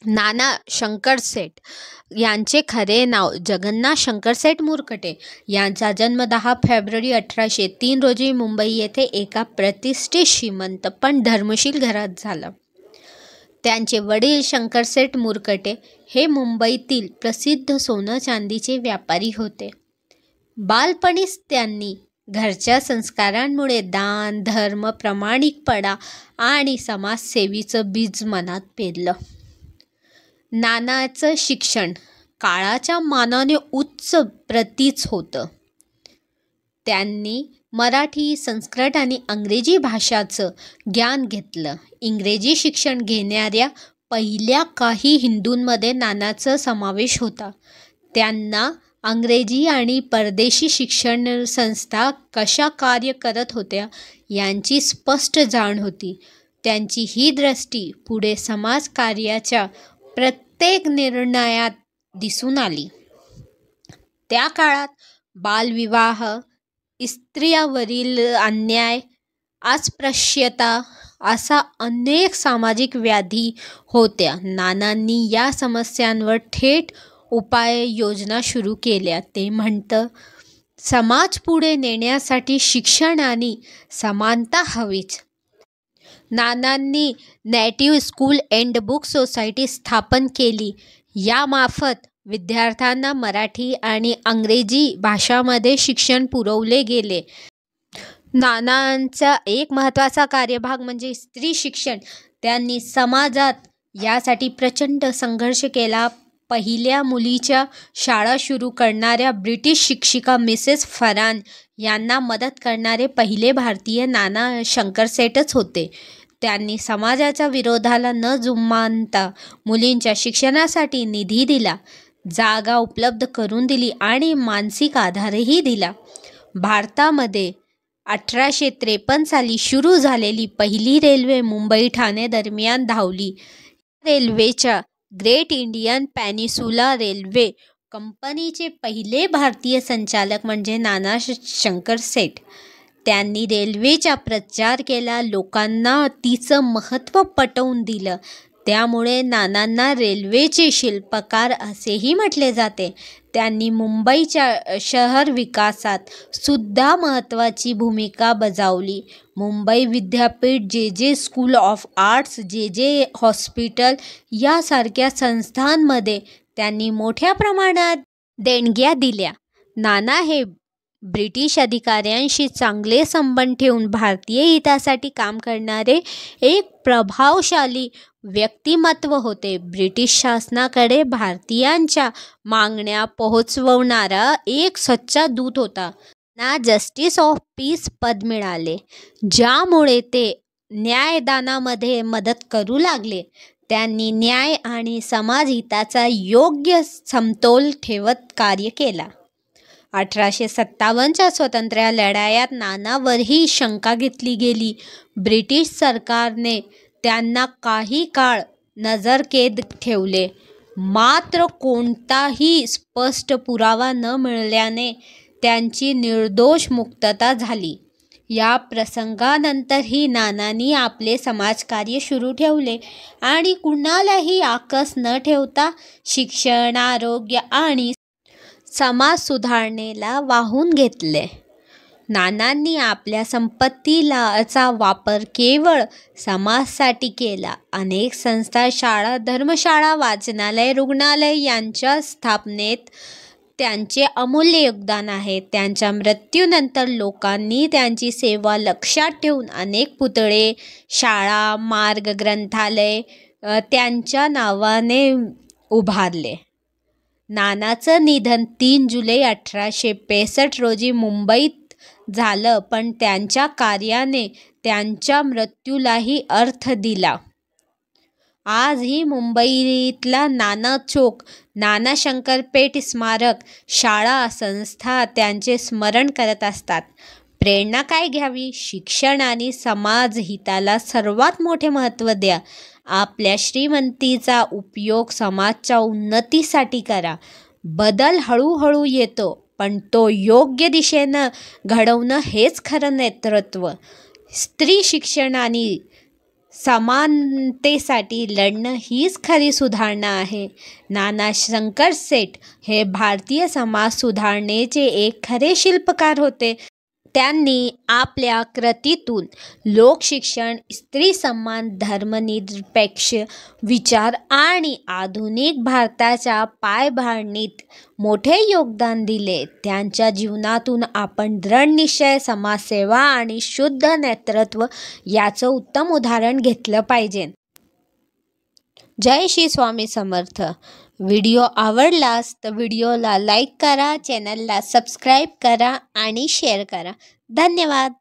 नाना शंकरशेठ यांचे खरे नाव जगन्नाथ शंकरशेठ मुरकटे. यांचा जन्म 10 फेब्रुवारी 1803 रोजी मुंबई येथे एका प्रतिष्ठित श्रीमंत पण धर्मशील घरात झाला. त्यांचे वडील शंकरशेठ मुरकटे हे मुंबईतील प्रसिद्ध सोनं चांदीचे व्यापारी होते. बालपणीच त्यांनी घरच्या संस्कारांमुळे दान, धर्म, प्रामाणिकपणा आणि समाजसेवेचं बीज मनात पेरलं. नानाचं शिक्षण काळाच्या मानाने उच्च प्रतीचं होतं. त्यांनी मराठी, संस्कृत आणि इंग्रजी भाषांचं ज्ञान घेतलं. इंग्रजी शिक्षण घेणाऱ्या पहिल्या काही हिंदूंमध्ये नानाचा समावेश होता. त्यांना इंग्रजी आणि परदेशी शिक्षण संस्था कशा कार्य करत होत्या यांची स्पष्ट जाण होती. त्यांची ही दृष्टी पुढे समाजकार्याच्या प्रत्येक निर्णयात दिसून आली. त्या काळात बालविवाह, स्त्रियांवरील अन्याय, अस्पृश्यता अशा अनेक सामाजिक व्याधी होत्या. नानांनी या समस्यांवर थेट उपाययोजना सुरू केल्या. ते म्हणतं, समाज पुढे नेण्यासाठी शिक्षण आणि समानता हवीच. नानांनी native school and book society स्थापन केली. यामार्फत विद्यार्थ्यांना मराठी आणि इंग्रजी भाषांमध्ये शिक्षण पुरवले गेले. नानांचा एक महत्त्वाचा कार्यभाग म्हणजे स्त्री शिक्षण. त्यांनी समाजात यासाठी प्रचंड संघर्ष केला. पहिल्या मुलीच्या शाळा सुरू करणाऱ्या ब्रिटिश शिक्षिका मिसेस फरान यांना मदत करणारे पहिले भारतीय नाना शंकरशेठच होते. त्यांनी समाजाच्या विरोधाला न जुमानता मुलींच्या शिक्षणासाठी निधी दिला, जागा उपलब्ध करून दिली आणि मानसिक आधारही दिला. भारतामध्ये 1853 साली सुरू झालेली पहिली रेल्वे मुंबई-ठाणे दरम्यान धावली. या रेल्वेच्या ग्रेट इंडियन पेनिन्सुला रेल्वे कंपनीचे पहिले भारतीय संचालक म्हणजे नाना शंकरशेठ. त्यांनी रेल्वेचा प्रचार केला, लोकांना तिचं महत्त्व पटवून दिलं. त्यामुळे नानांना रेल्वेचे शिल्पकार असेही म्हटले जाते. त्यांनी मुंबईच्या शहर विकासात सुद्धा महत्त्वाची भूमिका बजावली. मुंबई विद्यापीठ, जे स्कूल ऑफ आर्ट्स, जे हॉस्पिटल यासारख्या संस्थांमध्ये त्यांनी मोठ्या प्रमाणात देणग्या दिल्या. नाना हे ब्रिटिश अधिकाऱ्यांशी चांगले संबंध ठेवून भारतीय हितासाठी काम करणारे एक प्रभावशाली व्यक्तिमत्व होते. ब्रिटिश शासनाकडे भारतीयांच्या मागण्या पोहोचवणारा एक सच्चा दूत होता. त्यांना जस्टिस ऑफ पीस पद मिळाले, ज्यामुळे ते न्यायदानामध्ये मदत करू लागले. त्यांनी न्याय आणि समाजहिताचा योग्य समतोल ठेवत कार्य केला. 1857च्या स्वातंत्र्य लढ्यात नानांवरही शंका घेतली गेली. ब्रिटिश सरकारने त्यांना काही काळ नजरकैद ठेवले, मात्र कोणताही स्पष्ट पुरावा न मिळाल्याने त्यांची निर्दोष मुक्तता झाली. या प्रसंगानंतरही नानांनी आपले समाजकार्य सुरू ठेवले आणि कुणालाही आकस न ठेवता शिक्षण, आरोग्य आणि समाज सुधारणेला वाहून घेतले. नानांनी आपल्या संपत्तीचा वापर केवळ समाजासाठी केला. अनेक संस्था, शाळा, धर्मशाळा, वाचनालय, रुग्णालय यांच्या स्थापनेत त्यांचे अमूल्य योगदान आहे. त्यांच्या मृत्यूनंतर लोकांनी त्यांची सेवा लक्षात ठेवून अनेक पुतळे, शाळा, मार्ग, ग्रंथालय त्यांच्या नावाने उभारले. नानाचं निधन 3 जुलै 1865 रोजी मुंबईत झालं, पण त्यांच्या कार्याने त्यांच्या मृत्यूलाही अर्थ दिला. आजही मुंबईतला नाना चौक, नाना शंकरपेठ स्मारक, शाळा, संस्था त्यांचे स्मरण करत असतात. प्रेरणा काय घ्यावी? शिक्षण आणि समाजहिताला सर्वात मोठे महत्त्व द्या. आपल्या श्रीमंतीचा उपयोग समाजाच्या उन्नतीसाठी करा. बदल हळूहळू येतो, पण तो योग्य दिशेनं घडवणं हेच खरं नेतृत्व. स्त्री शिक्षण आणि समानतेसाठी लढणं हीच खरी सुधारणा आहे. नाना शंकरशेठ हे भारतीय समाज सुधारणेचे एक खरे शिल्पकार होते. त्यांनी आपल्या कृतीतून लोकशिक्षण, स्त्री सन्मान, धर्मनिरपेक्ष विचार आणि आधुनिक भारताच्या पायाभरणीत मोठे योगदान दिले. त्यांच्या जीवनातून आपण दृढनिश्चय, समाजसेवा आणि शुद्ध नेतृत्व याचं उत्तम उदाहरण घेतलं पाहिजे. जय श्री स्वामी समर्थ. व्हिडिओ आवडलास तर व्हिडिओला लाईक करा, चॅनलला सबस्क्राईब करा आणि शेअर करा. धन्यवाद.